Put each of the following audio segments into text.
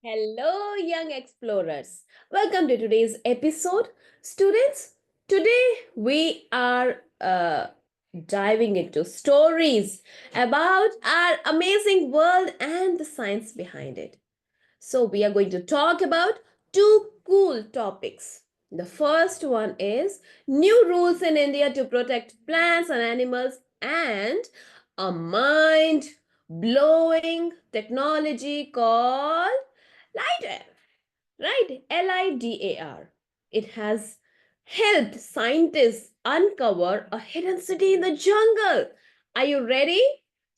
Hello, young explorers. Welcome to today's episode. Students, today we are diving into stories about our amazing world and the science behind it. So, we are going to talk about two cool topics. The first one is new rules in India to protect plants and animals, and a mind blowing technology called LIDAR, right? LIDAR. It has helped scientists uncover a hidden city in the jungle. Are you ready?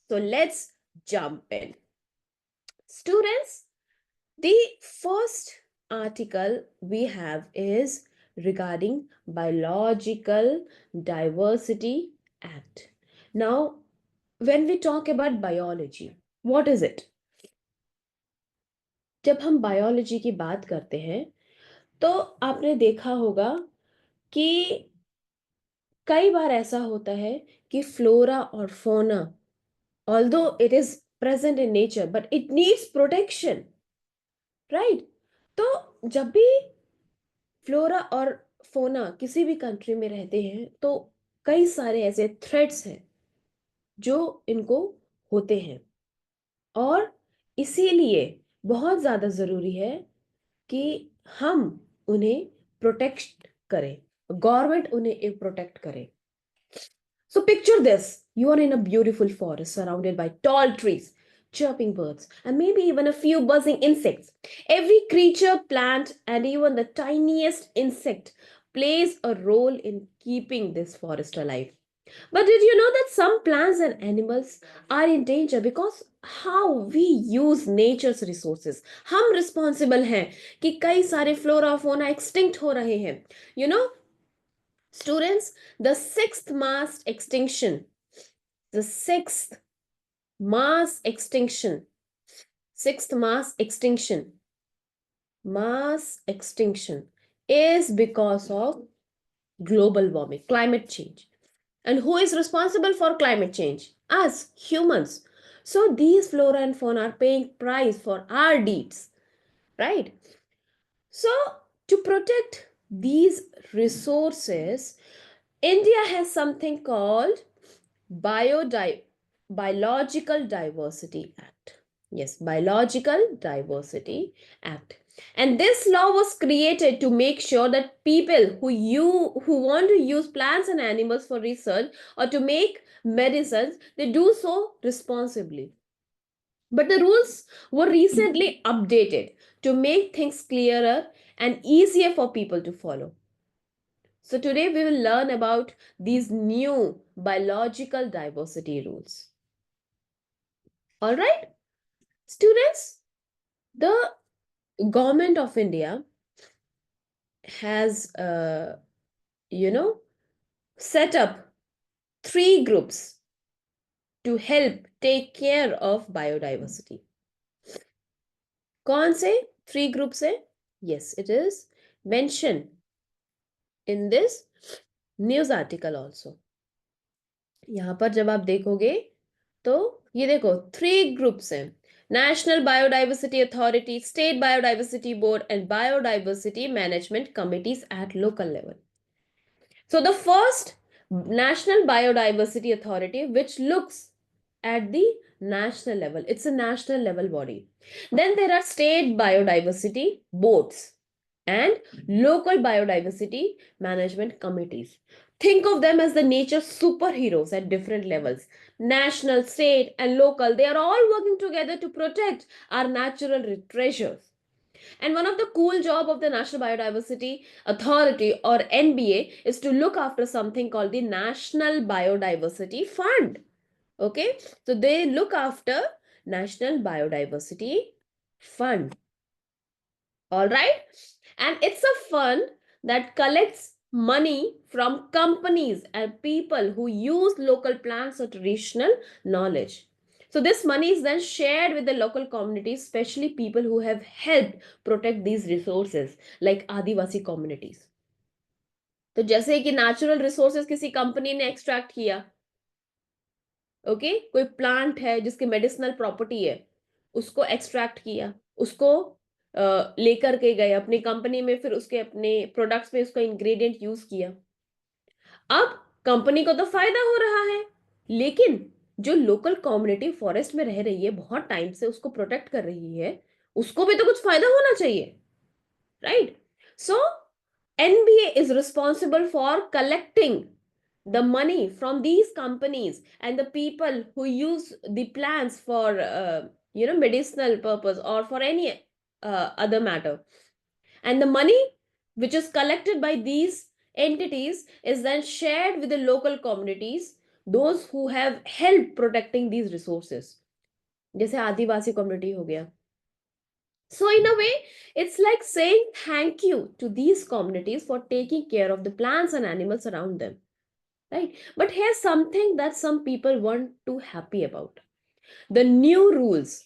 So, let's jump in. Students, the first article we have is regarding Biological Diversity Act. Now, when we talk about biology, what is it? जब हम biology की बात करते हैं तो आपने देखा होगा कि कई बार ऐसा होता है कि फ्लोरा और फोना although it is present in nature but it needs protection, right? तो जब भी फ्लोरा और फोना किसी भी कंट्री में रहते हैं तो कई सारे ऐसे थ्रेट्स हैं जो इनको होते हैं, और इसीलिए बहुत ज़्यादा ज़रूरी है कि हम उन्हें प्रोटेक्ट करें, गवर्नमेंट उन्हें प्रोटेक्ट करे. So picture this. You are in a beautiful forest surrounded by tall trees, chirping birds, and maybe even a few buzzing insects. Every creature, plant, and even the tiniest insect plays a role in keeping this forest alive. But did you know that some plants and animals are in danger because how we use nature's resources? हम responsible हैं कि कई सारे flora fauna extinct हो रहे हैं. You know, students, the the sixth mass extinction, sixth mass extinction is because of global warming, climate change. And who is responsible for climate change? Us, humans. So these flora and fauna are paying price for our deeds, right? So to protect these resources, India has something called Biodi- Biological Diversity Act. Yes, Biological Diversity Act. And this law was created to make sure that people who want to use plants and animals for research or to make medicines, they do so responsibly. But the rules were recently updated to make things clearer and easier for people to follow. So today we will learn about these new biological diversity rules. All right, students, the government of India has, you know, set up three groups to help take care of biodiversity. कौन से three groups है? Yes, it is mentioned in this news article also. यहाँ पर जब आप देखोगे तो ये देखो थ्री ग्रुप्स हैं: national biodiversity authority, state biodiversity board and biodiversity management committees at local level. So the first, National Biodiversity Authority, which looks at the national level. It's a national level body. Then there are state biodiversity boards and local biodiversity management committees. Think of them as the nature superheroes at different levels. National, state, and local, they are all working together to protect our natural treasures. And one of the cool job of the National Biodiversity Authority or NBA is to look after something called the National Biodiversity Fund. Okay, so they look after National Biodiversity Fund. All right, and it's a fund that collects money from companies and people who use local plants or traditional knowledge. So this money is then shared with the local communities, especially people who have helped protect these resources, like Adivasi communities. तो जैसे कि natural resources किसी company ने extract किया, कोई plant है जिसकी medicinal property है, उसको एक्सट्रैक्ट किया, उसको लेकर के गए अपनी कंपनी में, फिर उसके अपने प्रोडक्ट्स में उसका इंग्रेडिएंट यूज किया। अब कंपनी को तो फायदा हो रहा है, लेकिन जो लोकल कम्युनिटी फॉरेस्ट में रह रही है, बहुत टाइम से उसको प्रोटेक्ट कर रही है, उसको भी तो कुछ फायदा होना चाहिए, right? So NBA is responsible for collecting the money from these companies and the people who use the plants for medicinal purpose or for any other matter. And the money which is collected by these entities is then shared with the local communities, those who have helped protecting these resources, जैसे आदिवासी community हो गया. So in a way, it's like saying thank you to these communities for taking care of the plants and animals around them, right? But here's something that some people weren't too happy about. The new rules.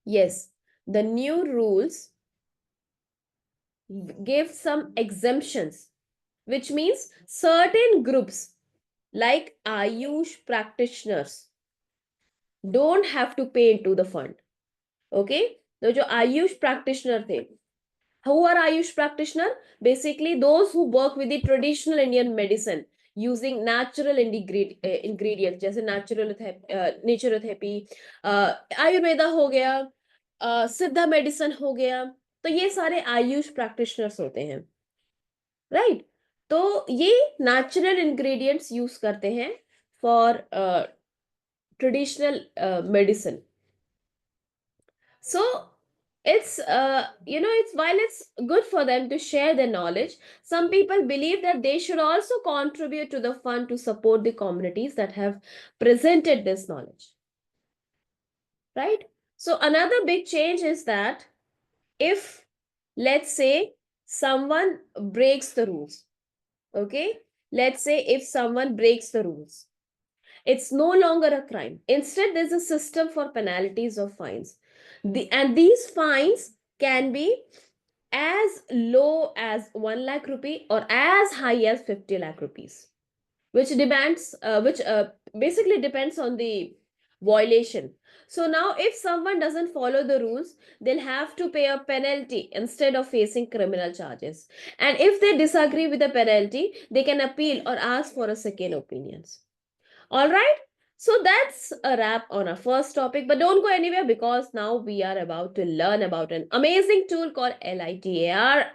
Yes, the new rules gave some exemptions, which means certain groups like Ayush practitioners don't have to pay into the fund. Okay? तो जो Ayush practitioner थे, who are Ayush practitioner? Basically, those who work with the traditional Indian medicine using natural ingredients, जैसे naturopathy, Ayurveda हो गया, सिद्धा medicine हो गया, तो ये सारे आयुष प्रैक्टिशनर्स होते हैं, राइट? तो ये नेचुरल इंग्रेडिएंट्स यूज करते हैं for traditional medicine. So it's while it's good for them to share their knowledge, some people believe that they should also contribute to the fund to support the communities that have presented this knowledge, right? So another big change is that if, let's say, someone breaks the rules, okay, let's say if someone breaks the rules, it's no longer a crime. Instead, there's a system for penalties or fines. And these fines can be as low as 1 lakh rupee or as high as 50 lakh rupees, which basically depends on the violation. So now if someone doesn't follow the rules, they'll have to pay a penalty instead of facing criminal charges. And if they disagree with the penalty, they can appeal or ask for a second opinions. All right. So that's a wrap on our first topic, but don't go anywhere because now we are about to learn about an amazing tool called LITAR.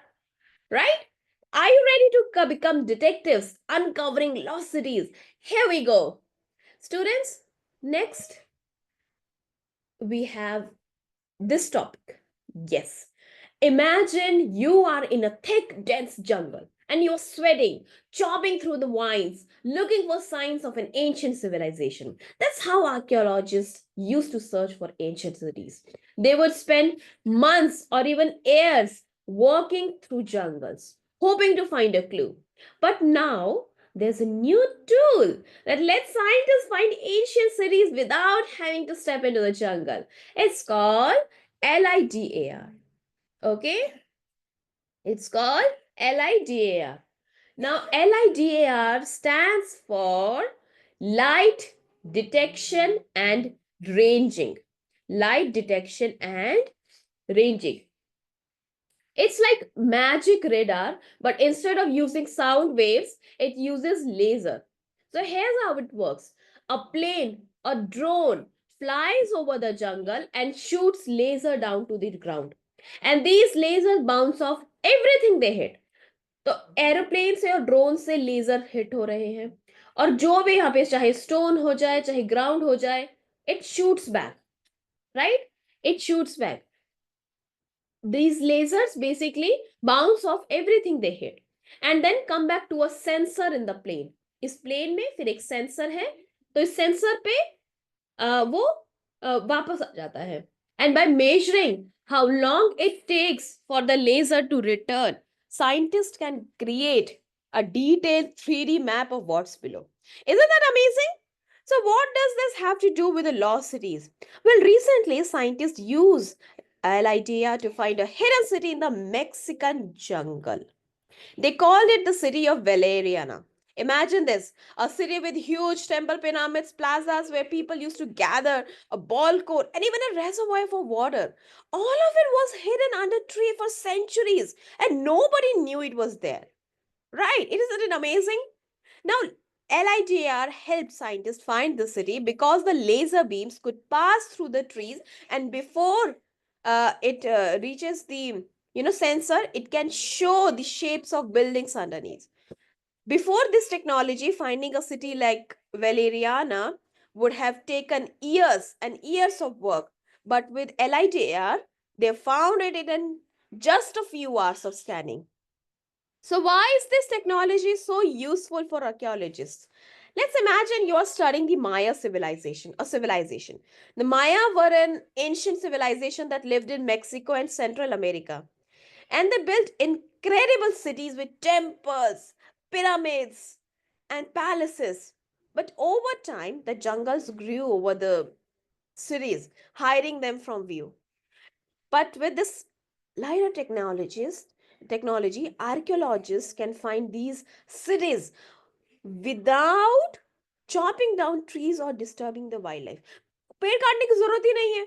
Right? Are you ready to become detectives uncovering lost cities? Here we go. Students, next we have this topic. Yes. Imagine you are in a thick, dense jungle and you're sweating, chopping through the vines, looking for signs of an ancient civilization. That's how archaeologists used to search for ancient cities. They would spend months or even years walking through jungles, hoping to find a clue. But now, there's a new tool that lets scientists find ancient cities without having to step into the jungle. It's called LIDAR. Okay, it's called LIDAR. Now, LIDAR stands for Light Detection and Ranging. Light Detection and Ranging. It's like magic radar, but instead of using sound waves, it uses laser. So here's how it works. A plane, a drone flies over the jungle and shoots laser down to the ground. And these lasers bounce off everything they hit. तो aeroplane से और drone से laser hit हो रहे हैं, और जो भी यहाँ पे, चाहे स्टोन हो जाए, चाहे ग्राउंड हो जाए, it shoots back, right? It shoots back. These lasers basically bounce off everything they hit and then come back to a sensor in the plane. इस प्लेन में फिर एक सेंसर है, तो इस सेंसर पे वो वापस आ जाता है. And by measuring how long it takes for the laser to return, scientists can create a detailed 3D map of what's below. Isn't that amazing? So what does this have to do with the lost cities? Well, recently scientists used LIDAR to find a hidden city in the Mexican jungle. They called it the city of Valeriana. Imagine this, a city with huge temple pyramids, plazas where people used to gather, a ball court, and even a reservoir for water. All of it was hidden under tree for centuries, and nobody knew it was there. Right? Isn't it amazing? Now, LIDAR helped scientists find the city because the laser beams could pass through the trees, and before it reaches the sensor, it can show the shapes of buildings underneath. Before this technology, finding a city like Valeriana would have taken years and years of work. But with LIDAR, they found it in just a few hours of scanning. So, why is this technology so useful for archaeologists? Let's imagine you're studying the Maya civilization, a civilization. The Maya were an ancient civilization that lived in Mexico and Central America. And they built incredible cities with temples, pyramids, and palaces. But over time, the jungles grew over the cities, hiding them from view. But with this lighter technology, archaeologists can find these cities without chopping down trees or disturbing the wildlife. पेड़ काटने की जरूरत ही नहीं है,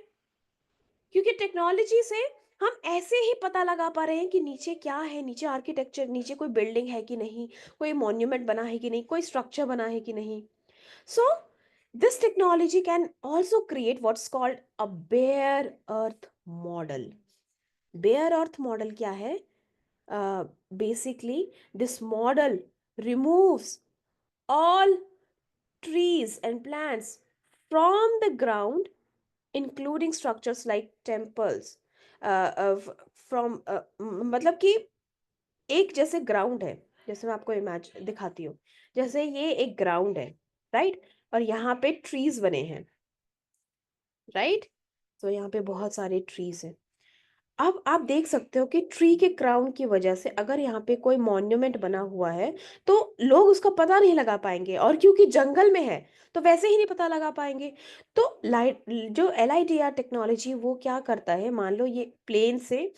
क्योंकि technology से हम ऐसे ही पता लगा पा रहे हैं कि नीचे क्या है, नीचे आर्किटेक्चर, नीचे कोई बिल्डिंग है कि नहीं, कोई मॉन्यूमेंट बना है कि नहीं, कोई स्ट्रक्चर बना है कि नहीं. So this technology can also create what's called a bare earth model. Bare earth model क्या है? Basically this model removes all trees and plants from the ground, including structures like temples. From मतलब कि एक जैसे ground है, जैसे मैं आपको इमेजिन दिखाती हूँ, जैसे ये एक ग्राउंड है, राइट, और यहाँ पे ट्रीज बने हैं, राइट. तो यहाँ पे बहुत सारे ट्रीज हैं. अब आप देख सकते हो कि ट्री के क्राउन की वजह से अगर यहाँ पे कोई मॉन्यूमेंट बना हुआ है तो लोग उसका पता नहीं लगा पाएंगे, और क्योंकि जंगल में है तो वैसे ही नहीं पता लगा पाएंगे. तो लाइट जो LIDAR टेक्नोलॉजी वो क्या करता है, मान लो ये प्लेन से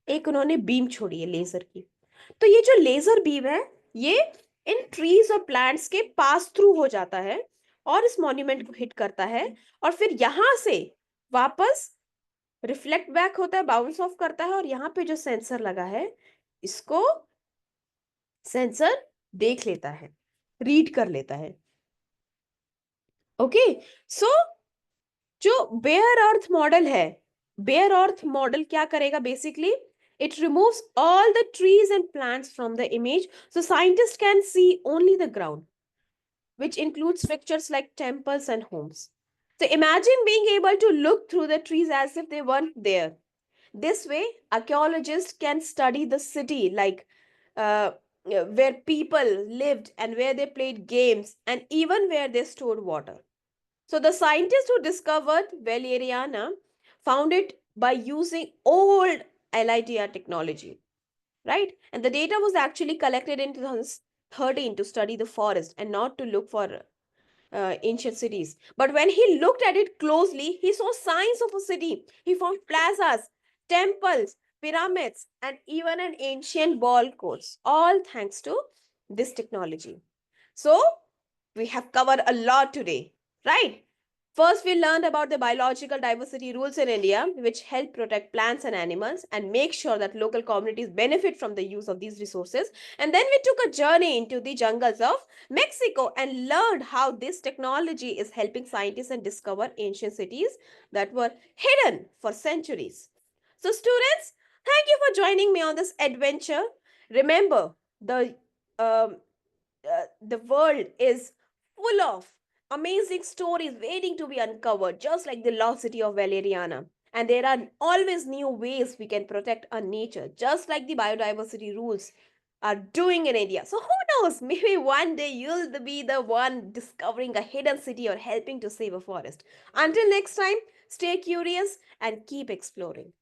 एक उन्होंने बीम छोड़ी है लेजर की, तो ये जो लेजर बीम है ये इन ट्रीज और प्लांट्स के पास थ्रू हो जाता है और इस मॉन्यूमेंट को हिट करता है, और फिर यहां से वापस रिफ्लेक्ट बैक होता है, बाउंस ऑफ करता है, और यहाँ पे जो सेंसर लगा है इसको सेंसर देख लेता है, रीड कर लेता है. ओके. सो जो बेयर अर्थ मॉडल है, बेयर अर्थ मॉडल क्या करेगा basically, it removes all the trees and plants from the image, so scientists can see only the ground, which includes structures like temples and homes. So imagine being able to look through the trees as if they weren't there. This way, archaeologists can study the city like where people lived and where they played games and even where they stored water. So, the scientists who discovered Valeriana found it by using old LITR technology, right? And the data was actually collected in 2013 to study the forest and not to look for ancient cities. But when he looked at it closely, he saw signs of a city. He found plazas, temples, pyramids, and even an ancient ball courts, all thanks to this technology. So, we have covered a lot today, right? First, we learned about the biological diversity rules in India, which help protect plants and animals and make sure that local communities benefit from the use of these resources. And then we took a journey into the jungles of Mexico and learned how this technology is helping scientists and discover ancient cities that were hidden for centuries. So, students, thank you for joining me on this adventure. Remember, um, the world is full of amazing stories waiting to be uncovered, just like the lost city of Valeriana. And there are always new ways we can protect our nature, just like the biodiversity rules are doing in India. So who knows? Maybe one day you'll be the one discovering a hidden city or helping to save a forest. Until next time, stay curious and keep exploring.